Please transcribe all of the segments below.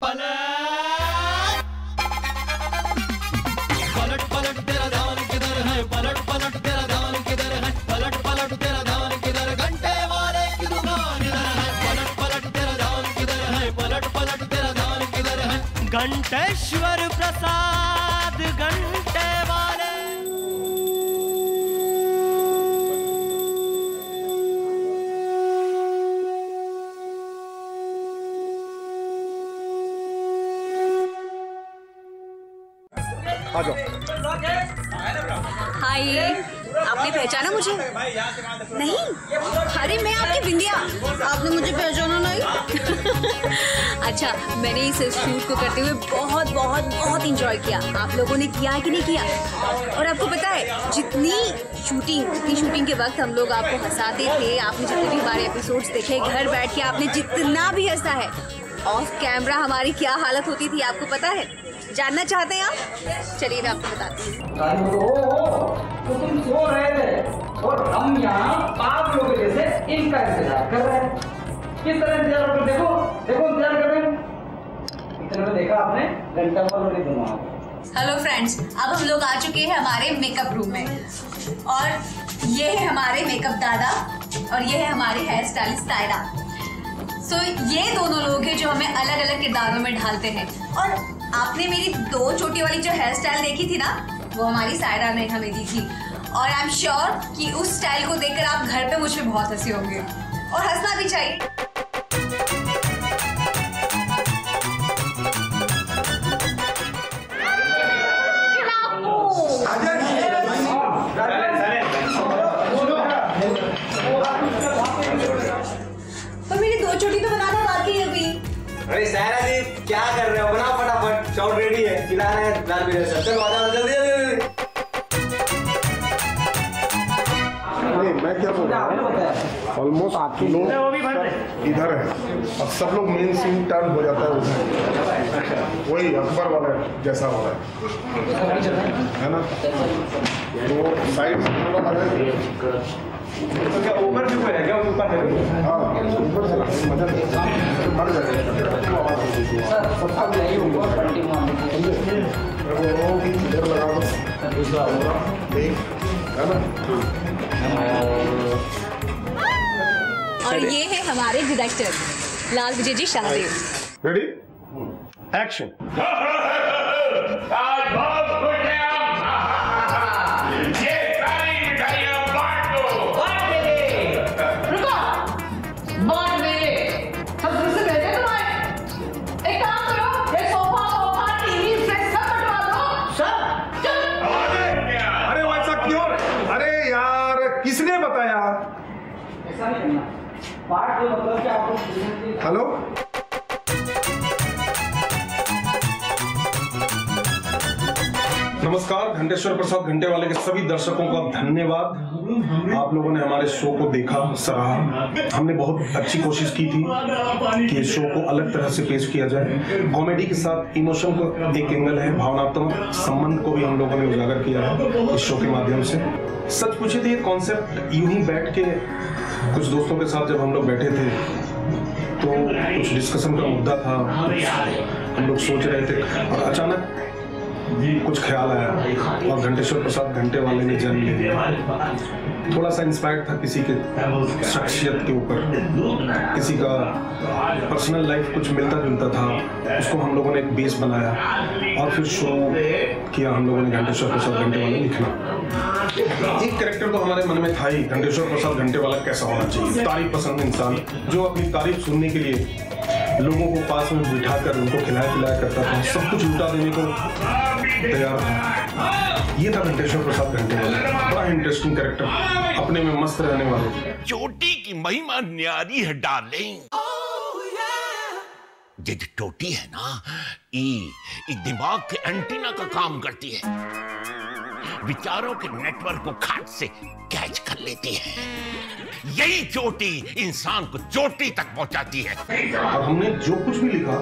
पलट पलट पलट तेरा ध्यान किधर है, पलट पलट तेरा ध्यान किधर है, पलट पलट तेरा ध्यान किधर, घंटे वाले की दुकान इधर है, पलट पलट तेरा ध्यान किधर है, पलट पलट तेरा ध्यान किधर है। घंटेश्वर प्रसाद घंटे वाले। आ जाओ। हाय, आपने पहचाना मुझे? नहीं, अरे मैं आपकी बिंदिया। आपने मुझे पहचाना नहीं? अच्छा, मैंने इस शूट को करते हुए बहुत बहुत बहुत इंजॉय किया। आप लोगों ने किया कि नहीं किया? और आपको पता है, जितनी शूटिंग के वक्त हम लोग आपको हंसाते थे, आपने जितने भी हमारे एपिसोड्स देखे, घर बैठ के आपने जितना भी हंसा है, ऑफ कैमरा हमारी क्या हालत होती थी आपको पता है? जानना चाहते हैं आप? चलिए मैं आपको बताती हूँ। तो तुम सो रहे थे और हम यहाँ आप लोगों जैसे इनका इंतजार कर रहे हैं। किस तरह इंतजार कर, देखो इंतजार कर रहे हैं। इतने में देखा आपने घंटा और दोनों। हेलो फ्रेंड्स, अब हम लोग आ चुके हैं हमारे मेकअप रूम में और ये है हमारे मेकअप दादा और ये है हमारे हेयर स्टाइलिस्ट सायरा। सो ये दोनों लोग हैं जो हमें अलग अलग किरदारों में ढालते हैं। और आपने मेरी 2 चोटी वाली जो हेयर स्टाइल देखी थी ना, वो हमारी सायरा ने हमें दी थी। और आई एम श्योर कि उस स्टाइल को देखकर आप घर पे मुझ पे बहुत हंसे होंगे और हंसना भी चाहिए। पर मेरी 2 चोटी तो बनाना बाकी है अभी। अरे सायरा जी क्या कर रहे हो, बनाओ फटाफट, शॉट रेडी है, खिला रहे हैं लाल पीले से। चलो आ जाओ जल्दी जल्दी। नहीं, मैं क्या बोल रहा हूँ, ऑलमोस्ट आपके लोग इधर है, अब सब लोग मेन सीन टर्न हो जाता है उधर, वही अकबर वाला जैसा हो रहा है ना। तो साइड से थोड़ा लगा, तो क्या ऊपर भी कोई है क्या? ऊपर है? हाँ ऊपर से मजा बढ़ जाएगा। सब नहीं होगा इधर लगा दो, एक है ना। और ये है हमारे director Lal Vijay ji Shahdev. Ready action. आज बहुत खुश हैं हम। ये सारी मिठाइयाँ बांट दो। बांट देंगे। सब फिर से भेजे तुम्हारे। एक काम करो, ये सोफा टीवी फ्रिज सब बंटवा दो। सब चल। अरे वैसा क्यों? अरे यार किसने बताया? ऐसा नहीं करना। बांट दो मतलब कि आपको। हेलो नमस्कार, घंटेश्वर प्रसाद घंटे वाले के सभी दर्शकों का धन्यवाद। आप लोगों ने हमारे शो को देखा, सराहा। हमने बहुत अच्छी कोशिश की थी कि इस शो को अलग तरह से पेश किया जाए। कॉमेडी के साथ इमोशन को एक एंगल है, भावनात्मक संबंध को भी हम लोगों ने उजागर किया है इस शो के माध्यम से। सच पूछे तो ये कॉन्सेप्ट यूं ही बैठ के कुछ दोस्तों के साथ जब हम लोग बैठे थे तो कुछ डिस्कशन का मुद्दा था, हम लोग सोच रहे थे और अचानक कुछ ख्याल आया और घंटेश्वर प्रसाद घंटे वाले ने जन्म ले लिया। थोड़ा सा इंस्पायर्ड था किसी के शख्सियत के ऊपर, किसी का पर्सनल लाइफ कुछ मिलता जुलता था, उसको हम लोगों ने एक बेस बनाया और फिर शुरू किया हम लोगों ने घंटेश्वर प्रसाद घंटे वाले लिखना। एक कैरेक्टर तो हमारे मन में था ही, घंटेश्वर प्रसाद घंटे वाला कैसा होना चाहिए, तारीफ पसंद इंसान जो अपनी तारीफ सुनने के लिए लोगों को पास में बिठाकर उनको खिलाया पिलाया करता था, सब कुछ लुटा देने को तैयार था। ये था घंटेश्वर प्रसाद घंटे वाला, बड़ा इंटरेस्टिंग कैरेक्टर, अपने में मस्त रहने वाले। चोटी की महिमा न्यारी है डार्लिंग। ये जो चोटी है ना, ये दिमाग के एंटीना का काम करती है, विचारों के नेटवर्क को खाट से कैच कर लेती है। यही चोटी इंसान को चोटी तक पहुंचाती है। और हमने जो कुछ भी लिखा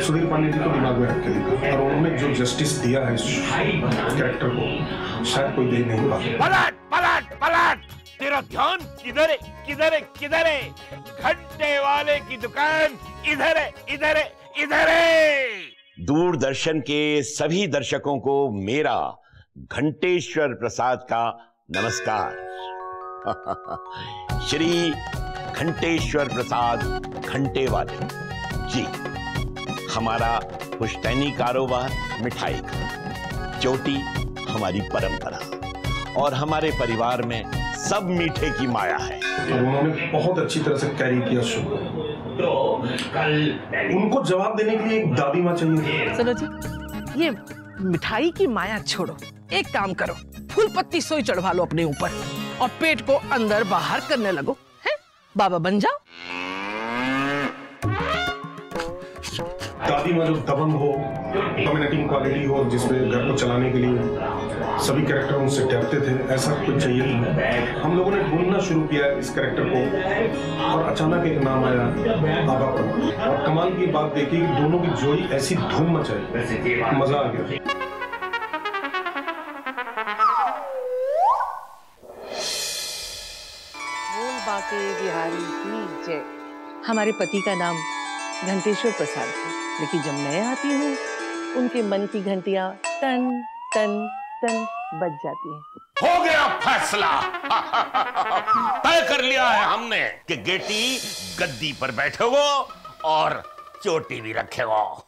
सुधीर पांडे जी को दिमाग में रख के लिखा और उन्होंने जो जस्टिस दिया है इस कैरेक्टर को शायद कोई दे नहीं पाता। पलट पलट पलट, तेरा ध्यान किधर है किधर है किधर है? घंटे वाले की दुकान इधर है इधर है इधर है। दूरदर्शन के सभी दर्शकों को मेरा घंटेश्वर प्रसाद का नमस्कार। श्री घंटेश्वर प्रसाद घंटेवाले जी, हमारा पुश्तैनी कारोबार मिठाई का, चोटी हमारी परंपरा और हमारे परिवार में सब मीठे की माया है। उन्होंने बहुत अच्छी तरह से कैरी किया शो को। उनको जवाब देने के लिए एक दादी माँ चाहिए। सुनो जी, ये मिठाई की माया छोड़ो, एक काम करो, फूल पत्ती सोई चढ़वा लो अपने ऊपर और पेट को अंदर बाहर करने लगो, हैं? बाबा बन जाओ। दादी माँ जो दबंग हो, डोमिनेटिंग क्वालिटी हो, जिसमें घर को चलाने के लिए सभी कैरेक्टर उनसे डरते थे, ऐसा कुछ चाहिए था। हम लोगों ने ढूंढना शुरू किया इस कैरेक्टर को और अचानक एक नाम आया, आभा पर। और कमाल की बात देखी कि दोनों की जोड़ी ऐसी धूम मचाई, मजा आ गया। बिहारी की जय। हमारे पति का नाम घंटेश्वर प्रसाद है, लेकिन जब मैं आती हूँ उनके मन की घंटियां टन टन टन बज जाती हैं। हो गया फैसला। तय कर लिया है हमने कि गेटी गद्दी पर बैठे हो और चोटी भी रखे हो।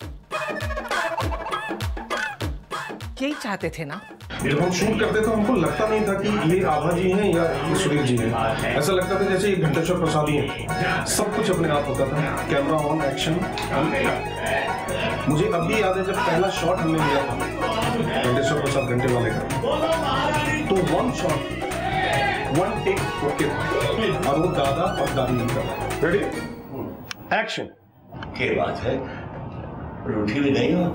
यही चाहते थे ना? जब हम शूट करते तो हमको लगता नहीं था कि ये आभा जी हैं या ये सुरेश जी हैं। ऐसा लगता था जैसे ये घंटेश्वर प्रसाद ही हैं। सब कुछ अपने आप होता था, कैमरा ऑन, एक्शन। मुझे अभी याद है जब पहला शॉट हमने लिया था घंटेश्वर प्रसाद घंटेवाले का, तो one shot, one take okay, और वो दादा और दादी का। Ready, action. क्या बात है, रोटी भी नहीं हो?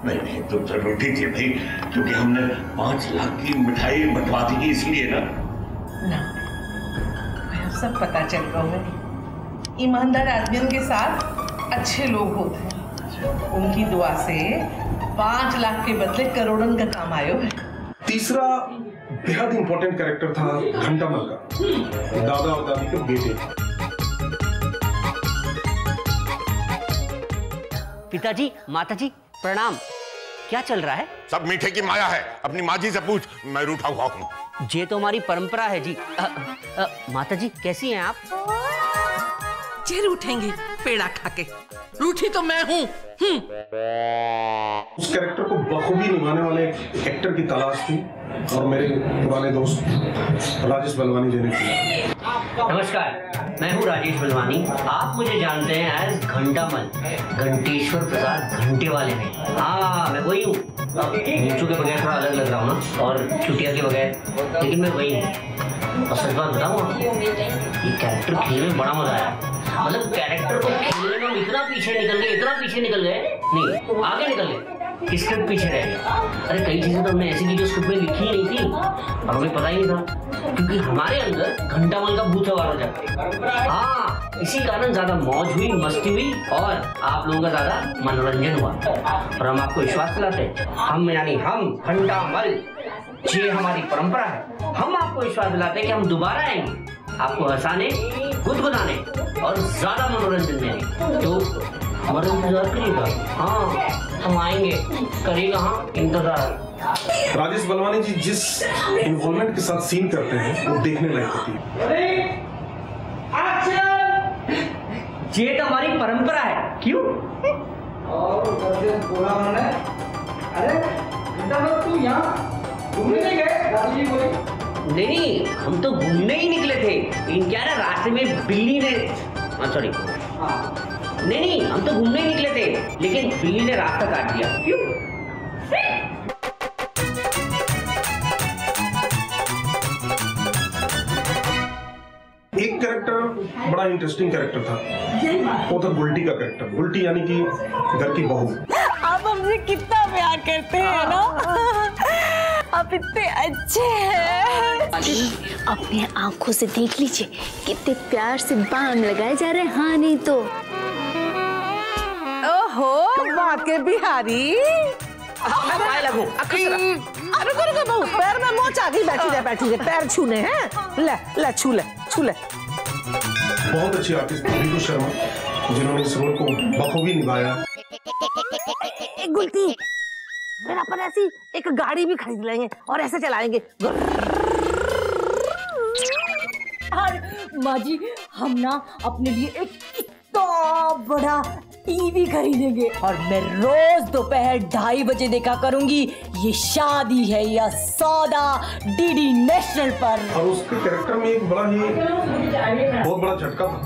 नहीं तो रोटी थी भाई, क्योंकि हमने 5 लाख की मिठाई बंटवा दी इसलिए ना। मुझे सब पता चल रहा है। ईमानदार आदमियों के साथ अच्छे लोग होते हैं। उनकी दुआ से 5 लाख के बदले करोड़ों का काम आयो है। तीसरा बेहद इंपॉर्टेंट कैरेक्टर था घंटामल का, दादा और दादी के बेटे। पिताजी, माताजी प्रणाम। क्या चल रहा है? सब मीठे की माया है, अपनी माँ जी से पूछ, मैं रूठा हुआ हूँ। ये तो हमारी परंपरा है जी। माताजी कैसी हैं आप? जे रूठेंगी पेड़ा खा के, रूठी तो मैं हूँ। उस कैरेक्टर को बखूबी निभाने वाले एक्टर की तलाश थी और मेरे पुराने दोस्त राजेश बलवानी जी ने किया। नमस्कार, मैं हूँ राजेश बलवानी। आप मुझे जानते हैं एज घंटामल, घंटेश्वर प्रसाद घंटेवाले में। हाँ, मैं वही हूँ। मूंछों के बगैर थोड़ा अलग लग रहा हूँ ना, और चुटिया के बगैर, लेकिन मैं वही हूँ। और सच बात बताऊँ आपको, ये कैरेक्टर खेलने में बड़ा मजा आया। मतलब कैरेक्टर को खेलने में इतना पीछे निकल गए, नहीं आगे निकल गए, स्क्रिप्ट पीछे रह गया। अरे कई चीजें तो हमने ऐसी की जो स्क्रिप्ट में लिखी ही नहीं थी और हमें पता ही नहीं था, क्योंकि हमारे अंदर घंटामल का भूत सवार हो जाता है। हाँ, इसी कारण ज्यादा मौज हुई, मस्ती हुई और आप लोगों का ज्यादा मनोरंजन हुआ। और हम आपको विश्वास दिलाते, हम यानी हम घंटामल, ये हमारी परंपरा है। हम आपको विश्वास दिलाते हैं कि हम दोबारा आएंगे आपको हंसाने, गुदगुदाने और ज्यादा मनोरंजन देने। तो हमारा इंतजार करिएगा। हाँ, हम आएंगे, करिएगा। हाँ, इंतजार। राजेश बलवानी जी जिस इन्वॉल्वमेंट के साथ सीन करते हैं वो देखने लायक होती है। ये तो हमारी परंपरा है। क्यों? और बोला उन्होंने, अरे तू यहाँ घूमने नहीं गए? दादी जी बोली नहीं, हम तो घूमने ही निकले थे। इन क्या ना, रास्ते में बिल्ली ने, सॉरी, नहीं, हम तो घूमने ही निकले थे, लेकिन बिल्ली ने रास्ता काट दिया। क्यों? एक कैरेक्टर बड़ा इंटरेस्टिंग कैरेक्टर था, वो था गुलटी का कैरेक्टर। गुलटी यानी कि घर की बहू। आप हमसे कितना प्यार करते हैं ना, आप इतने अच्छे हैं। अपने आंखों से देख लीजिए कितने प्यार से बाम लगाए जा रहे हैं। हाँ नहीं तो। ओहो, बात के बिहारी। रुको बहू, पैर में मोच आ गई। बैठी जा, पैर छूने हैं। ले छू ले। बहुत अच्छी आर्टिस्ट रितु शर्मा, जिन्होंने इस रोल को बखूबी निभाया। एक गुलती, फिर अपन ऐसी एक गाड़ी भी खरीद लेंगे और ऐसे चलाएंगे। माँ जी, हम ना अपने लिए एक इतना बड़ा टीवी खरीदेंगे और मैं रोज दोपहर 2:30 बजे देखा करूंगी ये शादी है या सौदा डीडी नेशनल पर। और उसके कैरेक्टर में एक बड़ा ही बहुत बड़ा झटका था।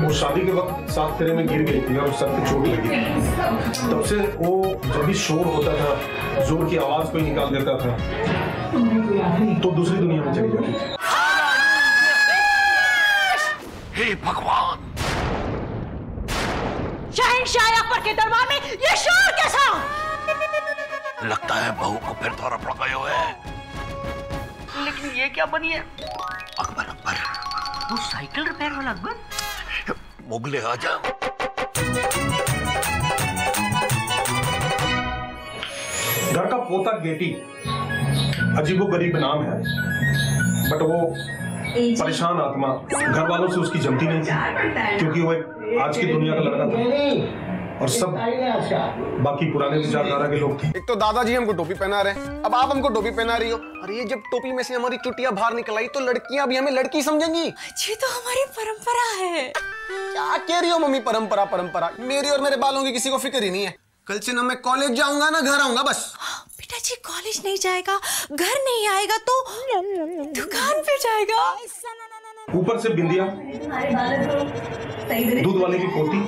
वो शादी के वक्त 7 फेरे में गिर गई थी और सर पे चोट लगी। तब से वो जब भी शोर होता था, जोर की आवाज कोई निकाल देता था तो दूसरी दुनिया में चली जाती थी। हे भगवान, शहंशाह अकबर के दरबार में ये शोर कैसा? लगता है बहू को फिर दौरा पड़ गया है। लेकिन ये क्या बनी है? अकबर अकबर, वो साइकिल रिपेयर वाला अकबर? मुगले आजम। घर का पोता गेटी अजीबोगरीब नाम है, बट वो परेशान आत्मा घर वालों से उसकी जमती नहीं थी, क्योंकि वो एक आज की दुनिया का लड़का था और सब बाकी पुराने विचारधारा के लोग थे। एक तो दादाजी हमको टोपी पहना रहे हैं, अब आप हमको टोपी पहना रही हो। अरे ये जब टोपी में से हमारी चुटियां बाहर निकल आई तो लड़कियां भी हमें लड़की समझेंगी। ये तो हमारी परंपरा है। क्या कह रही हो मम्मी? परंपरा परंपरा, मेरी और मेरे बालों की किसी को फिक्र ही नहीं है। कल से ना मैं कॉलेज जाऊंगा ना घर आऊंगा बस। बेटा जी कॉलेज नहीं जाएगा, घर नहीं आएगा तो दुकान पे जाएगा। ऊपर से बिंदिया, दूध वाले की पोती,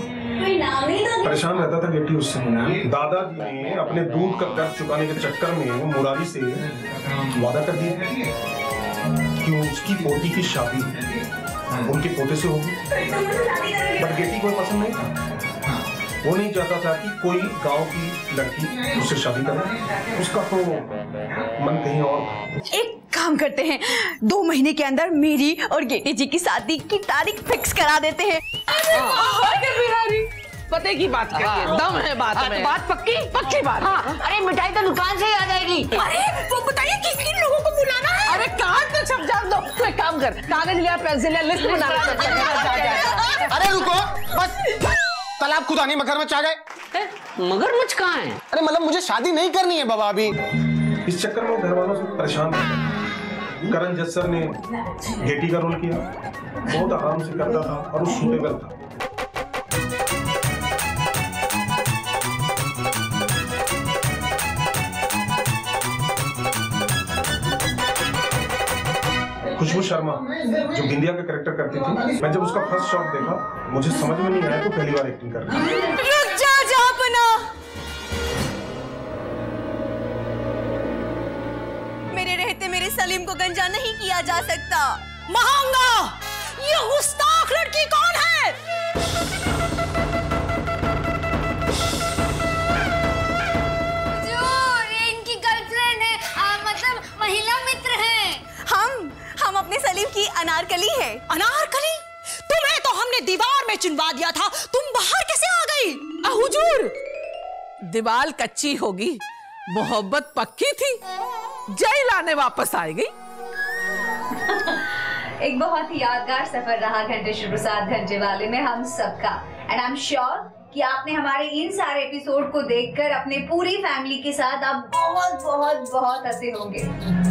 परेशान रहता था गेटी उससे। दादाजी ने अपने दूध का कर्ज चुकाने के चक्कर में मुरारी से वादा कर दिया कि उसकी पोती की शादी उनके पोते से होगी। बट गेटी को पसंद नहीं था। वो नहीं चाहता था कि कोई गांव की लड़की उससे शादी करे। उसका तो मन कहीं और। एक काम करते हैं, 2 महीने के अंदर मेरी और गेटी जी की शादी की तारीख फिक्स करा देते हैं। पते की बात करिए, दम है बात में। बात पक्की पक्की बात। हाँ, अरे मिठाई तो दुकान से ही आ जाएगी। अरे वो बताइए किस किन लोगों को बुलाना है? अरे कार्ड तो छप जा दो। तो एक काम कर, कागज लिया, पेंसिल लिया, लिस्ट बना। अरे रुको बस, तालाब खुदा नहीं मगरमच्छ आ गए। मगरमच्छ कहाँ है? अरे मतलब मुझे शादी नहीं करनी है बाबा अभी। इस चक्कर में घर वालों से परेशान थे। करण जस्सर ने गेटी का रोल किया, बहुत आराम से करता था और वो सूटेबल था। खुशबू शर्मा जो बिंदिया का कैरेक्टर करती थी, मैं जब उसका फर्स्ट शॉट देखा मुझे समझ में नहीं आया तो पहली बार एक्टिंग कर रही थी। रुक जा जापना, मेरे रहते मेरे सलीम को गंजा नहीं किया जा सकता। महंगा, ये गुस्ताख लड़की कौन है? जो इनकी गर्लफ्रेंड है, मतलब महिला मित्र है। हम अपने सलीम की अनारकली है। अनारकली? तुम्हें तो हमने दीवार में चुनवा दिया था, तुम बाहर कैसे आ गई? हुजूर, दीवार कच्ची होगी, मोहब्बत पक्की थी, जय लाने वापस आ गई। एक बहुत ही यादगार सफर रहा घंटेश्वर प्रसाद घंटेवाले में हम सबका। एंड आई एम श्योर कि आपने हमारे इन सारे एपिसोड को देखकर अपने पूरी फैमिली के साथ आप बहुत बहुत बहुत हंसे होंगे।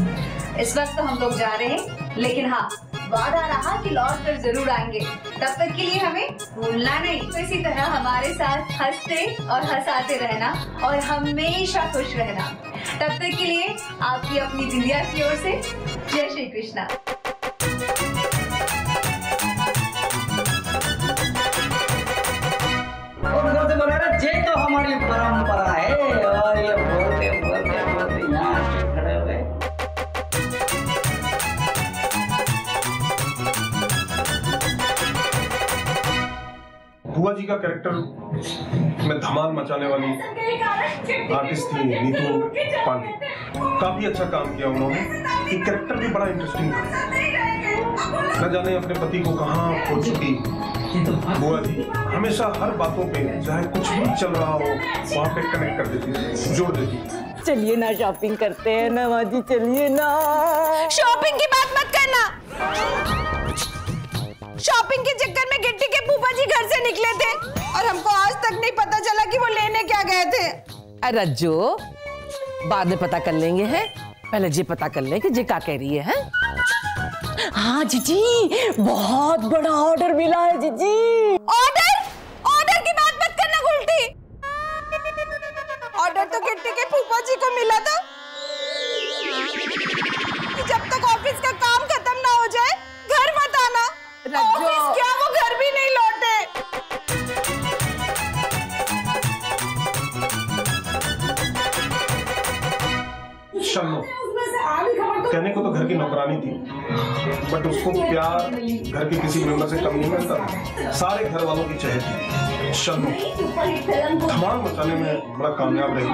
इस वक्त तो हम लोग जा रहे हैं, लेकिन हाँ वादा रहा कि लौट कर जरूर आएंगे। तब तक के लिए हमें भूलना नहीं। तो इसी तरह हमारे साथ हंसते और हंसाते रहना और हमेशा खुश रहना। तब तक के लिए आपकी अपनी बिंदिया की ओर से जय श्री कृष्णा। ये तो हमारी परंपरा है। और ये बोलते बोलते बोलते यहाँ खड़े हुए। बुआ जी का कैरेक्टर में धमाल मचाने वाली आर्टिस्ट थी नीतू पांडे। काफी अच्छा काम किया उन्होंने। ये कैरेक्टर भी बड़ा इंटरेस्टिंग था। न जाने अपने पति को कहाँ खो चुकी बुआ जी हमेशा हर बातों पे, चाहे कुछ भी चल रहा हो, वहाँ पे कनेक्ट कर देती थी, जोड़ देती थी। चलिए ना शॉपिंग करते हैं ना माँ जी, चलिए ना। शॉपिंग की बात मत करना। शॉपिंग के चक्कर में गिट्टी के फूफा जी घर से निकले थे और हमको आज तक नहीं पता चला कि वो लेने क्या गए थे। अरे जो बाद में पता कर लेंगे हैं, पहले जी पता कर लें कि जी क्या कह रही है? हाँ जीजी, बहुत बड़ा ऑर्डर मिला है जीजी। ऑर्डर की बात मत करना गुलटी। ऑर्डर तो किट्टी के फूफा जी को मिला था कि जब तक ऑफिस का काम खत्म ना हो जाए घर मत आना। ऑफिस क्या, वो घर भी नहीं लौटे। शन्नो कहने को तो घर की नौकरानी थी, बट उसको प्यार घर के किसी मेंबर से कम नहीं मिलता। सारे घर वालों की चहेती शन्नो धमाल मचाने में बड़ा कामयाब रही।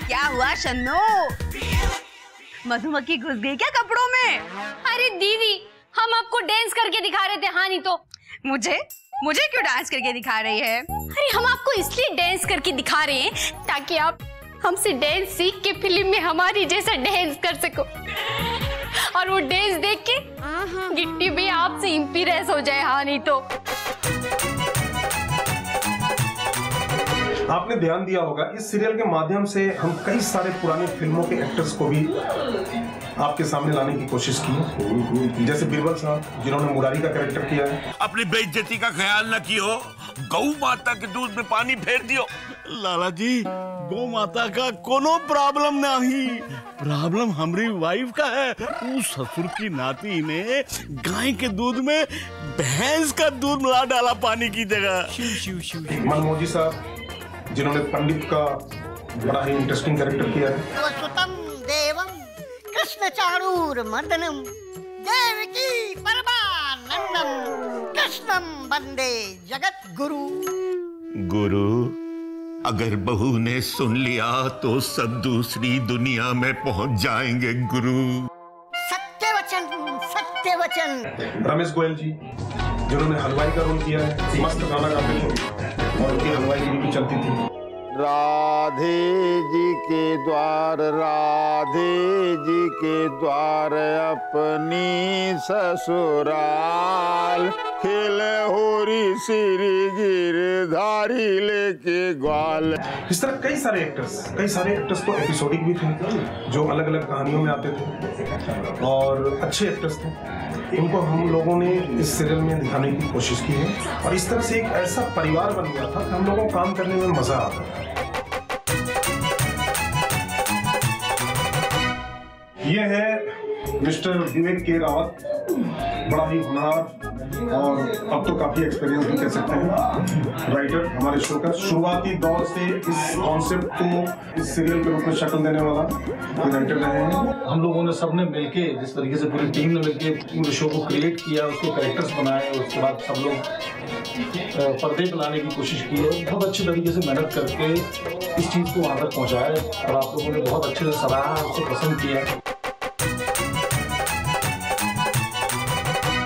क्या हुआ शन्नो? मधुमक्खी घुस गई क्या कपड़ों में? अरे दीदी, हम आपको डांस करके दिखा रहे थे। हाँ नहीं तो मुझे क्यों डांस करके दिखा रही है? अरे हम आपको इसलिए डांस करके दिखा रहे हैं ताकि आप हमसे डांस सीख के फिल्म में हमारी जैसा डांस कर सको, और वो डांस देख के गिट्टी भी आपसे इंप्रेस हो जाए। हाँ नहीं तो आपने ध्यान दिया होगा इस सीरियल के माध्यम से हम कई सारे पुरानी फिल्मों के एक्टर्स को भी आपके सामने लाने की कोशिश की, जैसे बीरबल साहब जिन्होंने मुरारी का कैरेक्टर किया है। अपनी बेइज्जती का ख्याल न कियो, गौ माता के दूध में पानी फेर दियो। लाला जी, गौ माता का कोनो प्रॉब्लम नहीं, प्रॉब्लम हमारी वाइफ का है। उस ससुर की नाती ने गाय के दूध में भैंस का दूध मिला डाला पानी की जगह। मनमोजी साहब जिन्होंने पंडित का बड़ा ही इंटरेस्टिंग कैरेक्टर किया है। वसुतम देवम कृष्ण चारूर मर्दनम देवकी परमानंदम कृष्णम वंदे जगत गुरु। गुरु, अगर बहू ने सुन लिया तो सब दूसरी दुनिया में पहुंच जाएंगे गुरु। सत्य वचन, सत्य वचन। रमेश गोयल जी जिन्होंने हलवाई का रोल किया है, मस्त गाना गाते थे और उनकी हलवाई भी चलती थी। राधे जी के द्वार, राधे जी के द्वार अपनी ससुराल, खेले होरी सिरी गिरधारी लेके ग्वाल। इस तरह कई सारे एक्टर्स तो एपिसोडिक भी थे जो अलग अलग कहानियों में आते थे और अच्छे एक्टर्स थे। उनको हम लोगों ने इस सीरियल में दिखाने की कोशिश की है और इस तरह से एक ऐसा परिवार बन गया था कि हम लोगों को काम करने में मजा आता था। ये है मिस्टर विवेक के रावत, बड़ा ही होनहार और अब तो काफी एक्सपीरियंस भी कह सकते हैं राइटर हमारे शो का। शुरुआती दौर से इस कॉन्सेप्ट को इस सीरियल के रूप में शक्ल देने वाला राइटर रहे हैं। हम लोगों ने सबने मिलके, जिस तरीके से पूरी टीम ने मिलके पूरे शो को क्रिएट किया, उसके कैरेक्टर्स बनाए, उसके बाद सब लोग पर्दे पे लाने की कोशिश की है। बहुत अच्छे तरीके से मेहनत करके इस चीज़ को वहाँ तक पहुँचाया और आप लोगों ने बहुत अच्छे से सराहा, उसको पसंद किया।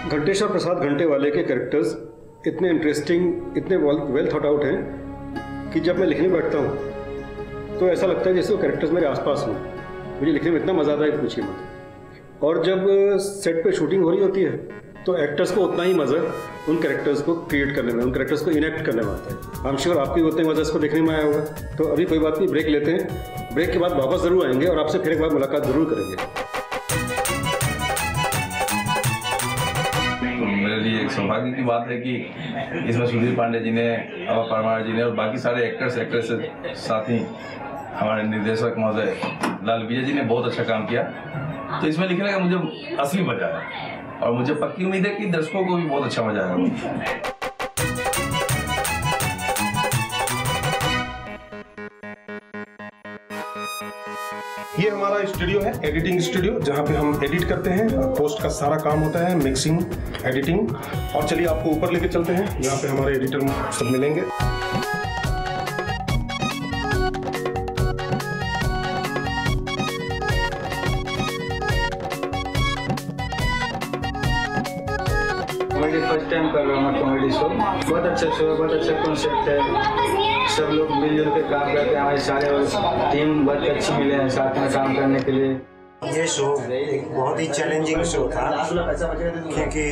घंटेश्वर प्रसाद घंटेवाले के कैरेक्टर्स इतने इंटरेस्टिंग, इतने वेल थॉट आउट हैं कि जब मैं लिखने बैठता हूँ तो ऐसा लगता है जैसे वो कैरेक्टर्स मेरे आसपास हों। मुझे लिखने में इतना मज़ा आता है कि पूछिए मत। और जब सेट पे शूटिंग हो रही होती है तो एक्टर्स को उतना ही मज़ा उन कैरेक्टर्स को क्रिएट करने में, उन कैरेक्टर्स को इनेक्ट करने में आता है। आई एम श्योर आपकी उतने मज़ा इसको देखने में आया होगा। तो अभी कोई बात नहीं, ब्रेक लेते हैं। ब्रेक के बाद वापस ज़रूर आएंगे और आपसे फिर एक बार मुलाकात ज़रूर करेंगे। मेरे लिए एक सौभाग्य की बात है कि इसमें सुधीर पांडे जी ने, अवा परमार जी ने और बाकी सारे एक्टर्स के साथ ही हमारे निर्देशक महोदय लाल विजय जी ने बहुत अच्छा काम किया। तो इसमें लिखने का मुझे असली मजा आया और मुझे पक्की उम्मीद है कि दर्शकों को भी बहुत अच्छा मजा आएगा। ये हमारा स्टूडियो है, एडिटिंग स्टूडियो, जहाँ पे हम एडिट करते हैं। पोस्ट का सारा काम होता है, मिक्सिंग, एडिटिंग। और चलिए आपको ऊपर लेके चलते हैं जहाँ पे हमारे एडिटर सब मिलेंगे। मैं फर्स्ट टाइम कर रहा हूँ कॉमेडी शो। बहुत अच्छा शो है, बहुत अच्छा कॉन्सेप्ट है। सब लोग मिलजुल के काम करते हैं, हमारे सारे टीम बहुत अच्छी मिले हैं साथ में काम करने के लिए। ये शो एक बहुत ही चैलेंजिंग शो था क्योंकि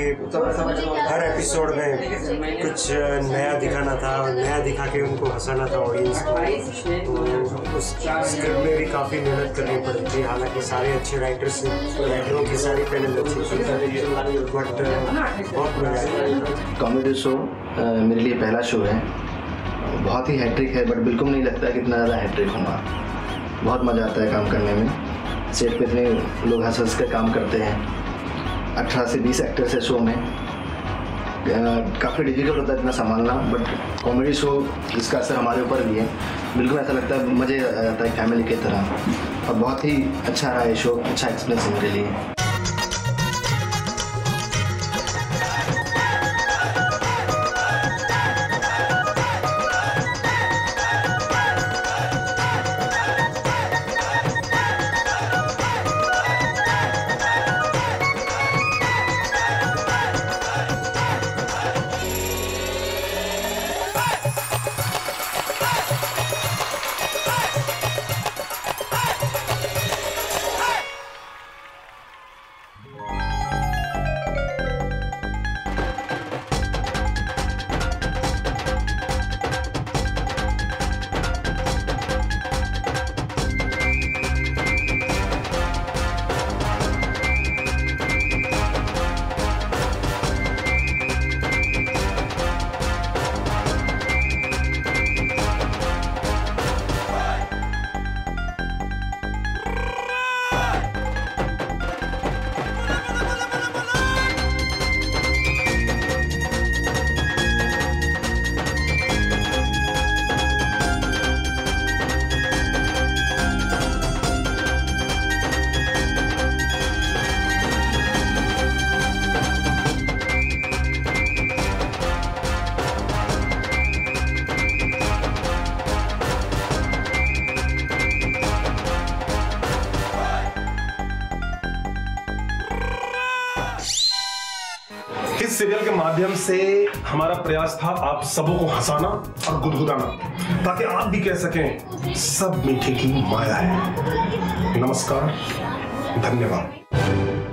हर एपिसोड में कुछ नया दिखाना था और नया दिखा के उनको हंसाना था ऑडियंस को। तो उस स्क्रिप्ट में भी काफ़ी मेहनत करनी पड़ी थी। हालांकि सारे अच्छे राइटरों की सारी पैनल अच्छी थी, बट बहुत मजा आया। कॉमेडी शो मेरे लिए पहला शो है, बहुत ही हैट्रिक है, बट बिल्कुल नहीं लगता कि इतना ज़्यादा हैट्रिक होगा। बहुत मज़ा आता है काम करने में। सेट पे इतने लोग हंस हंस कर काम करते हैं। 18 से 20 एक्टर्स है शो में। काफ़ी डिफिकल्ट होता है इतना संभालना, बट कॉमेडी शो इसका असर हमारे ऊपर भी है। बिल्कुल ऐसा लगता है मज़े आता है फैमिली की तरह, और बहुत ही अच्छा रहा है शो। अच्छा एक्सपीरियंस मेरे लिए। इस सीरियल के माध्यम से हमारा प्रयास था आप सबों को हंसाना और गुदगुदाना, ताकि आप भी कह सकें सब मीठे की माया है। नमस्कार, धन्यवाद।